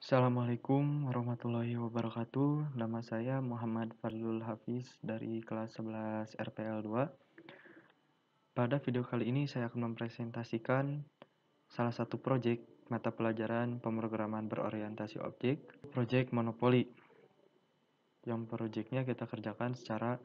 Assalamualaikum warahmatullahi wabarakatuh. Nama saya Muhammad Fadlul Hafiz dari kelas 11 RPL 2. Pada video kali ini saya akan mempresentasikan salah satu proyek mata pelajaran pemrograman berorientasi objek, proyek monopoli. Yang proyeknya kita kerjakan secara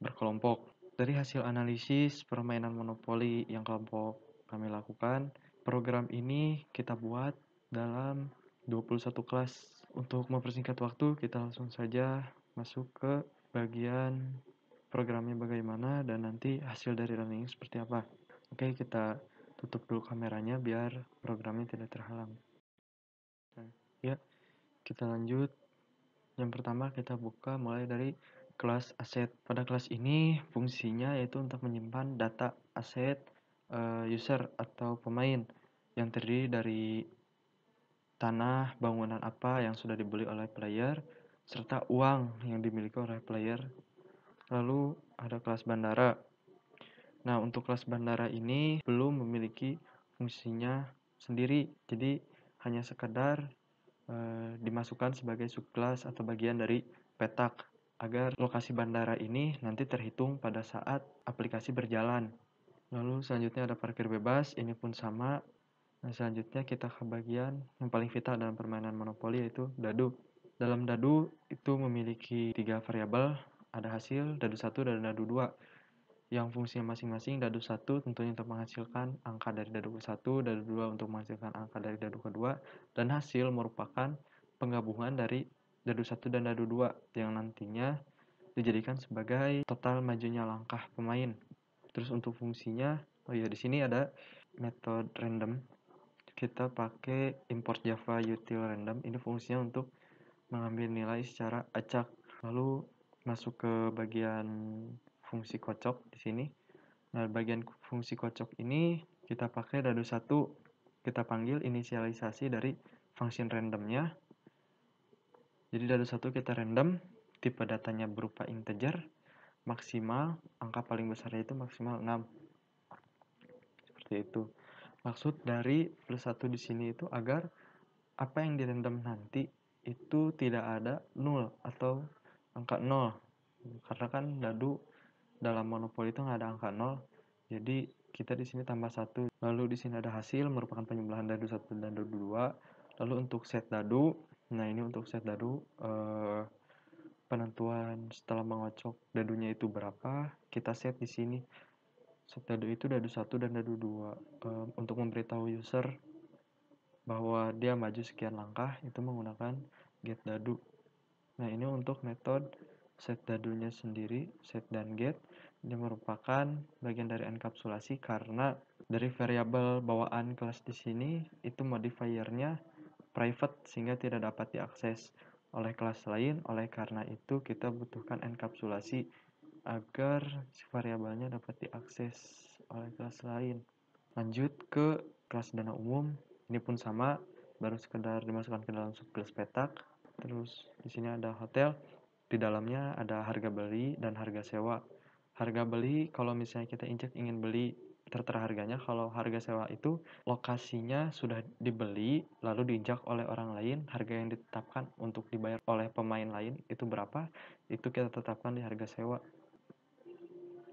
berkelompok. Dari hasil analisis permainan monopoli yang kelompok kami lakukan, program ini kita buat dalam 21 kelas. Untuk mempersingkat waktu, kita langsung saja masuk ke bagian programnya bagaimana dan nanti hasil dari learning seperti apa. Oke, kita tutup dulu kameranya biar programnya tidak terhalang. Ya, kita lanjut. Yang pertama kita buka mulai dari kelas aset. Pada kelas ini fungsinya yaitu untuk menyimpan data aset user atau pemain yang terdiri dari tanah, bangunan apa yang sudah dibeli oleh player, serta uang yang dimiliki oleh player. Lalu ada kelas bandara. Nah, untuk kelas bandara ini belum memiliki fungsinya sendiri, jadi hanya sekedar dimasukkan sebagai subkelas atau bagian dari petak agar lokasi bandara ini nanti terhitung pada saat aplikasi berjalan. Lalu selanjutnya ada parkir bebas, ini pun sama. Nah, selanjutnya kita ke bagian yang paling vital dalam permainan monopoli yaitu dadu. Dalam dadu itu memiliki 3 variabel, ada hasil, dadu 1 dan dadu 2. Yang fungsinya masing-masing, dadu 1 tentunya untuk menghasilkan angka dari dadu 1, dadu 2 untuk menghasilkan angka dari dadu kedua, dan hasil merupakan penggabungan dari dadu 1 dan dadu 2 yang nantinya dijadikan sebagai total majunya langkah pemain. Terus untuk fungsinya, di sini ada metode random. Kita pakai import Java util random. Ini fungsinya untuk mengambil nilai secara acak. Lalu masuk ke bagian fungsi kocok di sini. Nah, bagian fungsi kocok ini kita pakai dadu 1. Kita panggil inisialisasi dari function randomnya. Jadi dadu 1 kita random, tipe datanya berupa integer, maksimal, angka paling besarnya itu maksimal 6. Seperti itu. Maksud dari plus 1 di sini itu agar apa yang dirandom nanti itu tidak ada 0 atau angka 0. Karena kan dadu dalam monopoli itu nggak ada angka 0. Jadi kita di sini tambah 1. Lalu di sini ada hasil merupakan penjumlahan dadu 1 dan dadu 2. Lalu untuk set dadu, nah ini untuk set dadu penentuan setelah mengocok dadunya itu berapa, kita set di sini. Set dadu itu dadu 1 dan dadu 2. Untuk memberitahu user bahwa dia maju sekian langkah itu menggunakan get dadu. Nah, ini untuk metode set dadunya sendiri, set dan get. Ini merupakan bagian dari enkapsulasi karena dari variabel bawaan kelas di sini itu modifiernya private sehingga tidak dapat diakses oleh kelas lain. Oleh karena itu kita butuhkan enkapsulasi agar si variabelnya dapat diakses oleh kelas lain. Lanjut ke kelas dana umum. Ini pun sama, baru sekedar dimasukkan ke dalam subkelas petak. Terus di sini ada hotel, di dalamnya ada harga beli dan harga sewa. Harga beli kalau misalnya kita injek ingin beli tertera harganya. Kalau harga sewa itu lokasinya sudah dibeli lalu diinjak oleh orang lain, harga yang ditetapkan untuk dibayar oleh pemain lain itu berapa, itu kita tetapkan di harga sewa.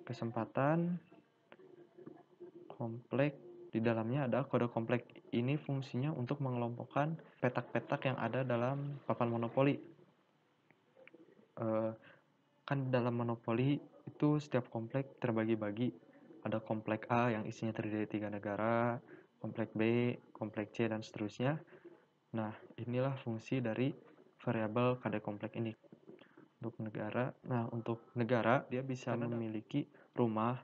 Kesempatan komplek, di dalamnya ada kode komplek. Ini fungsinya untuk mengelompokkan petak-petak yang ada dalam papan monopoli. Kan dalam monopoli itu setiap komplek terbagi-bagi. Ada komplek A yang isinya terdiri dari 3 negara, komplek B, komplek C, dan seterusnya. Nah, inilah fungsi dari variabel kode komplek ini. Untuk negara, untuk negara dia bisa memiliki rumah,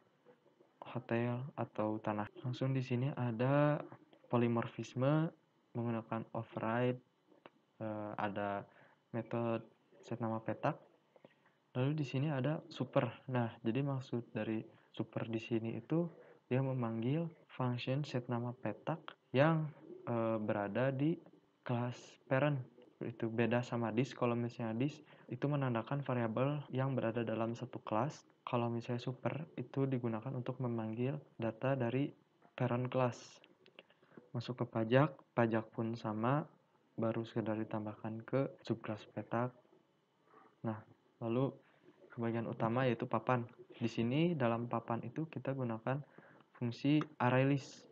hotel, atau tanah. Langsung di sini ada polimorfisme menggunakan override, ada metode set nama petak. Lalu di sini ada super. Nah, jadi maksud dari super di sini itu dia memanggil function set nama petak yang berada di kelas parent. Itu beda sama disk. Kalau misalnya disk itu menandakan variabel yang berada dalam satu kelas. Kalau misalnya super itu digunakan untuk memanggil data dari parent class. Masuk ke pajak, pajak pun sama. baru sekedar ditambahkan ke subclass petak. Nah, lalu ke bagian utama yaitu papan. Di sini dalam papan itu kita gunakan fungsi ArrayList.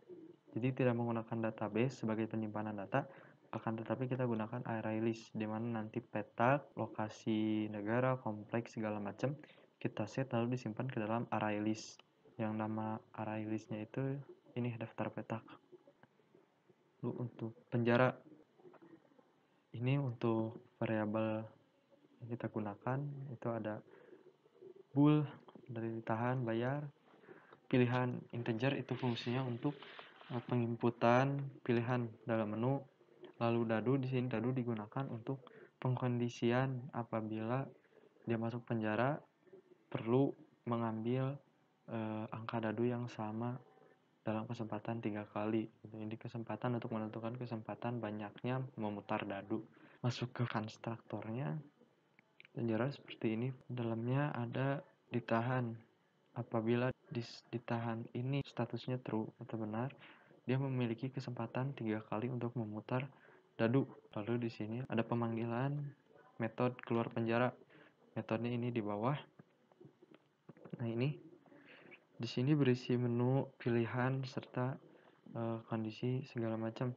Jadi tidak menggunakan database sebagai penyimpanan data, akan tetapi kita gunakan ArrayList, di mana nanti petak, lokasi negara, kompleks, segala macam kita set lalu disimpan ke dalam ArrayList. Yang nama ArrayList-nya itu ini daftar petak. Lalu untuk penjara, ini untuk variabel yang kita gunakan itu ada bool dari ditahan, bayar, pilihan integer itu fungsinya untuk penginputan pilihan dalam menu. Lalu dadu, di sini dadu digunakan untuk pengkondisian apabila dia masuk penjara perlu mengambil angka dadu yang sama dalam kesempatan 3 kali. Ini kesempatan untuk menentukan kesempatan banyaknya memutar dadu. Masuk ke konstruktornya, penjara seperti ini. Dalamnya ada ditahan. Apabila ditahan ini statusnya true atau benar, dia memiliki kesempatan 3 kali untuk memutar dadu. Lalu di sini ada pemanggilan metode keluar penjara. Metodenya ini di bawah. Nah, ini di sini berisi menu pilihan serta kondisi segala macam.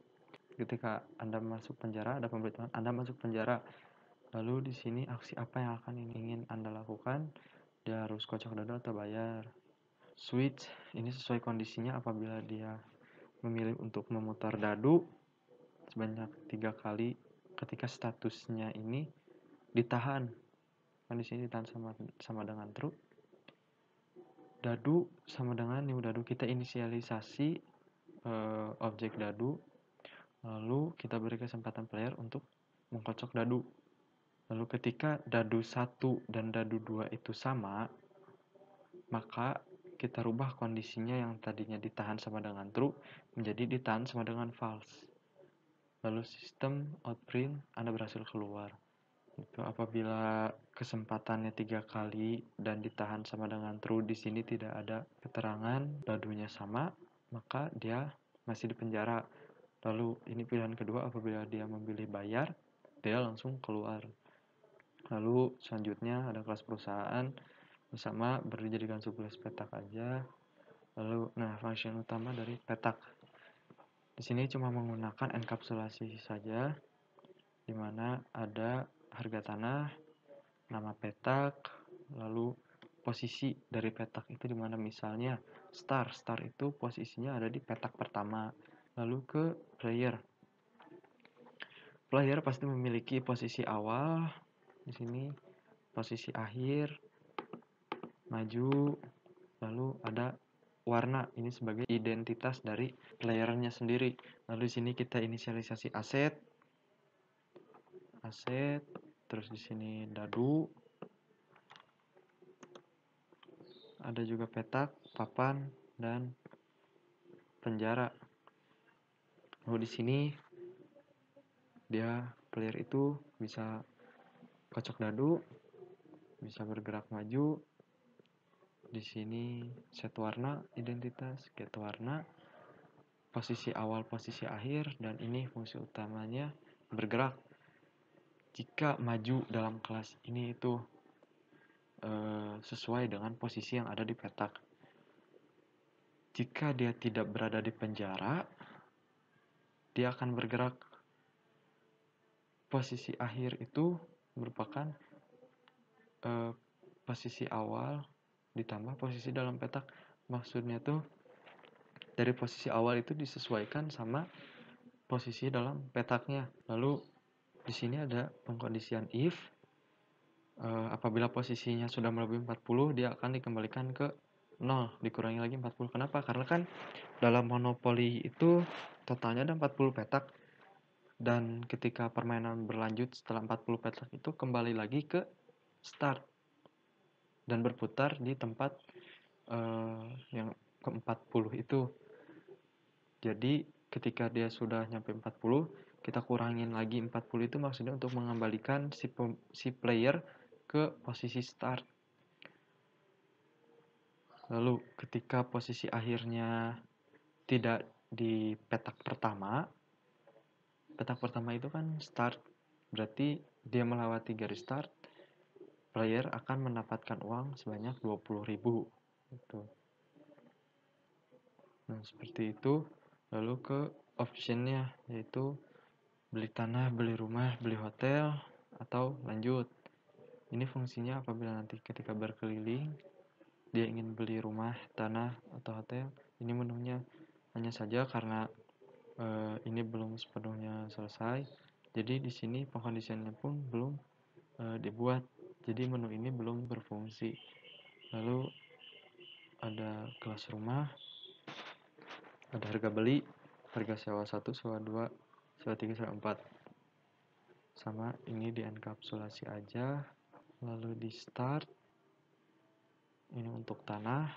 Ketika Anda masuk penjara, ada pemberitahuan Anda masuk penjara. Lalu di sini aksi apa yang akan ingin Anda lakukan? Dia harus kocok dadu atau bayar. Switch ini sesuai kondisinya apabila dia memilih untuk memutar dadu sebanyak 3 kali ketika statusnya ini ditahan. Kan di sini ditahan sama dengan true. Dadu sama dengan new dadu. Kita inisialisasi objek dadu, lalu kita beri kesempatan player untuk mengkocok dadu. Lalu ketika dadu 1 dan dadu 2 itu sama, maka kita rubah kondisinya yang tadinya ditahan sama dengan true menjadi ditahan sama dengan false. Lalu sistem outprint Anda berhasil keluar. Itu apabila kesempatannya 3 kali dan ditahan sama dengan true, di sini tidak ada keterangan dadunya sama, maka dia masih di penjara. Lalu ini pilihan kedua, apabila dia memilih bayar, dia langsung keluar. Lalu selanjutnya ada kelas perusahaan, sama dijadikan subclass petak aja. Lalu function utama dari petak di sini cuma menggunakan enkapsulasi saja, di mana ada harga tanah, nama petak, lalu posisi dari petak itu di mana misalnya star itu posisinya ada di petak pertama. Lalu ke player pasti memiliki posisi awal, di sini posisi akhir, maju, lalu ada warna, ini sebagai identitas dari playernya sendiri. Lalu di sini kita inisialisasi aset, terus di sini dadu, ada juga petak, papan, dan penjara. Lalu di sini dia player itu bisa kocok dadu, bisa bergerak maju. Di sini set warna, identitas, get warna, posisi awal, posisi akhir, dan ini fungsi utamanya bergerak. Jika maju dalam kelas ini itu sesuai dengan posisi yang ada di petak. Jika dia tidak berada di penjara, dia akan bergerak. Posisi akhir itu merupakan posisi awal ditambah posisi dalam petak. Maksudnya tuh dari posisi awal itu disesuaikan sama posisi dalam petaknya. Lalu di sini ada pengkondisian if apabila posisinya sudah melebihi 40, dia akan dikembalikan ke 0, dikurangi lagi 40. Kenapa? Karena kan dalam monopoli itu totalnya ada 40 petak. Dan ketika permainan berlanjut setelah 40 petak itu kembali lagi ke start dan berputar di tempat yang ke-40 itu. Jadi ketika dia sudah nyampe 40, kita kurangin lagi 40 itu maksudnya untuk mengembalikan si player ke posisi start. Lalu ketika posisi akhirnya tidak di petak pertama, petak pertama itu kan start, berarti dia melewati garis start, player akan mendapatkan uang sebanyak 20.000 gitu. Nah, seperti itu. Lalu ke optionnya, yaitu beli tanah, beli rumah, beli hotel, atau lanjut. Ini fungsinya apabila nanti ketika berkeliling, dia ingin beli rumah, tanah, atau hotel. Ini menunya hanya saja karena ini belum sepenuhnya selesai. Jadi di sini pengkondisiannya pun belum dibuat. Jadi menu ini belum berfungsi. Lalu ada kelas rumah, ada harga beli, harga sewa 1, sewa 2, sewa 3, sewa 4. Sama ini di enkapsulasi aja. Lalu di start, ini untuk tanah,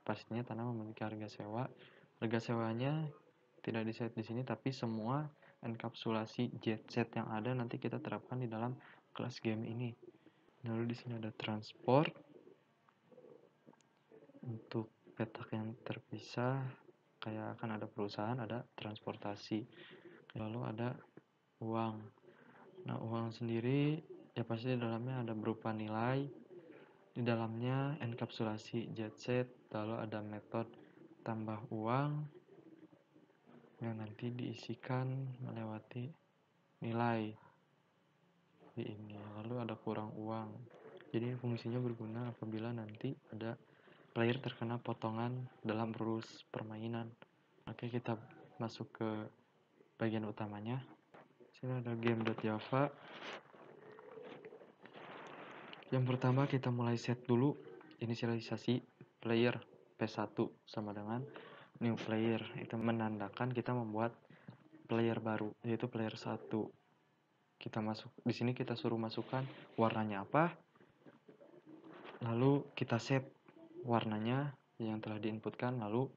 pastinya tanah memiliki harga sewa. Harga sewanya tidak di-set di sini, tapi semua enkapsulasi jet set yang ada nanti kita terapkan di dalam kelas game ini. Lalu di sini ada transport. Untuk petak yang terpisah, kayak akan ada perusahaan, ada transportasi. Lalu ada uang. Nah, uang sendiri ya pasti di dalamnya ada berupa nilai. Di dalamnya enkapsulasi jet set, lalu ada metode tambah uang yang nanti diisikan melewati nilai di ini. Lalu ada kurang uang. Jadi fungsinya berguna apabila nanti ada player terkena potongan dalam rules permainan. Oke, kita masuk ke bagian utamanya. Sini ada game.java. Yang pertama kita mulai set dulu inisialisasi player P1 sama dengan new player. Itu menandakan kita membuat player baru, yaitu player 1. Kita masuk di sini, kita suruh masukkan warnanya apa. Lalu kita set warnanya yang telah diinputkan, lalu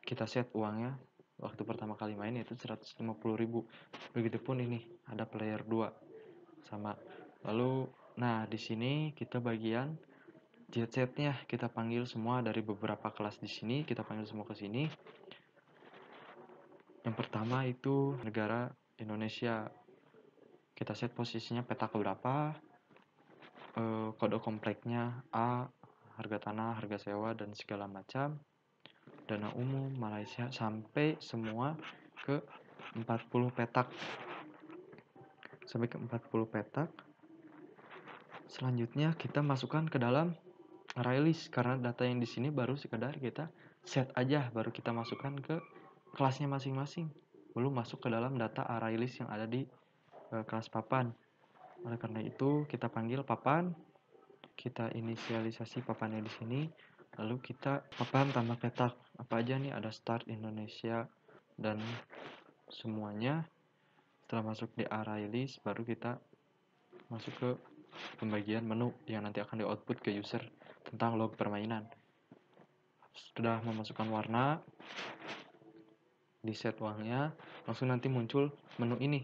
kita set uangnya waktu pertama kali main yaitu 150.000. Begitupun ini ada player 2 sama. Lalu nah di sini kita bagian jet setnya kita panggil semua dari beberapa kelas di sini, kita panggil semua ke sini. Yang pertama itu negara Indonesia. Kita set posisinya petak berapa, kode kompleknya A, harga tanah, harga sewa dan segala macam. Dana umum Malaysia sampai semua ke 40 petak. Sampai ke 40 petak. Selanjutnya kita masukkan ke dalam array list, karena data yang di sini baru sekedar kita set aja, baru kita masukkan ke kelasnya masing-masing, belum masuk ke dalam data array list yang ada di kelas papan. Oleh karena itu kita panggil papan, kita inisialisasi papannya di sini, lalu kita papan tambah petak apa aja nih, ada start Indonesia dan semuanya. Setelah masuk di array list, baru kita masuk ke pembagian menu yang nanti akan di output ke user tentang log permainan. Sudah memasukkan warna, di set uangnya, langsung nanti muncul menu ini.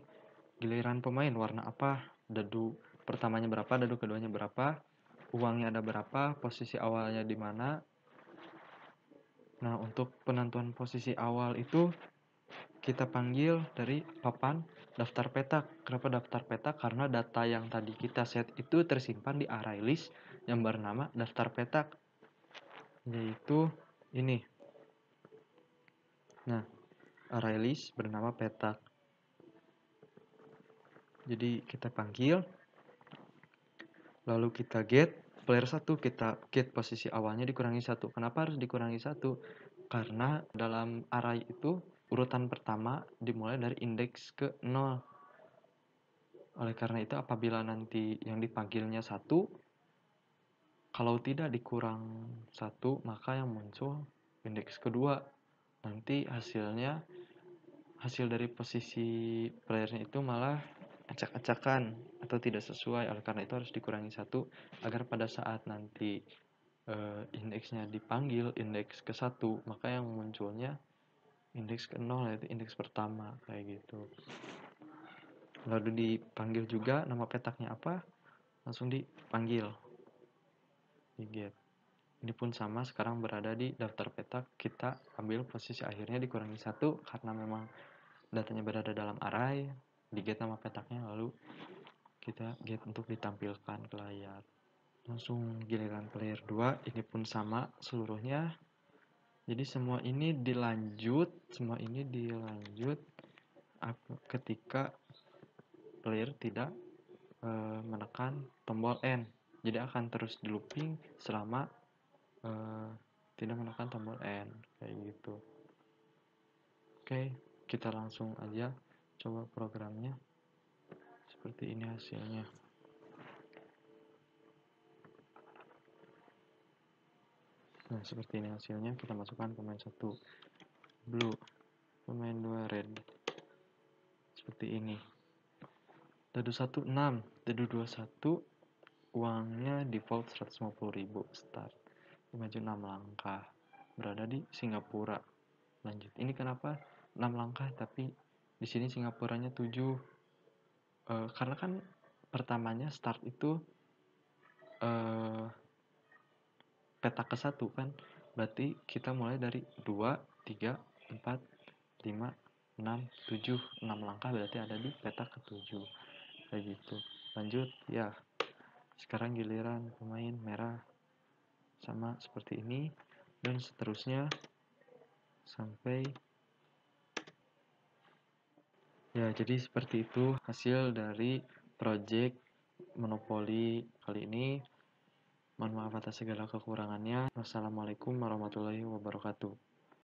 Giliran pemain warna apa, dadu pertamanya berapa, dadu keduanya berapa, uangnya ada berapa, posisi awalnya di mana. Nah, untuk penentuan posisi awal itu kita panggil dari papan daftar petak. Kenapa daftar petak? Karena data yang tadi kita set itu tersimpan di array list yang bernama daftar petak, yaitu ini. Nah, array list bernama petak. Jadi kita panggil, lalu kita get player 1, kita get posisi awalnya dikurangi 1. Kenapa harus dikurangi 1? Karena dalam array itu urutan pertama dimulai dari indeks ke 0. Oleh karena itu apabila nanti yang dipanggilnya 1, kalau tidak dikurang 1, maka yang muncul indeks kedua. Nanti hasil dari posisi playernya itu malah acak-acakan atau tidak sesuai. Oleh karena itu harus dikurangi 1 agar pada saat nanti indeksnya dipanggil indeks ke 1, maka yang munculnya indeks ke 0, yaitu indeks pertama, kayak gitu. Lalu dipanggil juga nama petaknya apa, langsung dipanggil di get. Ini pun sama, sekarang berada di daftar petak, kita ambil posisi akhirnya dikurangi 1 karena memang datanya berada dalam array, di-get nama petaknya, lalu kita get untuk ditampilkan ke layar. Langsung giliran player 2, ini pun sama seluruhnya. Jadi semua ini dilanjut ketika player tidak menekan tombol N. Jadi akan terus di looping selama tidak menekan tombol N, kayak gitu. Oke, kita langsung aja coba programnya. Seperti ini hasilnya. Nah, seperti ini hasilnya. Kita masukkan pemain 1 blue, pemain 2 red. Seperti ini. Dadu 1 6, dadu 2 1, uangnya default 150.000 start. Maju 6 langkah. Berada di Singapura. Lanjut. Ini kenapa 6 langkah tapi di sini Singapuranya 7? Karena kan pertamanya start itu petak ke 1 kan, berarti kita mulai dari 2, 3, 4, 5, 6, 7, 6 langkah berarti ada di petak ke 7, kayak gitu. Lanjut ya, sekarang giliran pemain merah, sama seperti ini dan seterusnya sampai ya. Jadi seperti itu hasil dari project monopoli kali ini. Mohon maaf atas segala kekurangannya. Wassalamualaikum warahmatullahi wabarakatuh.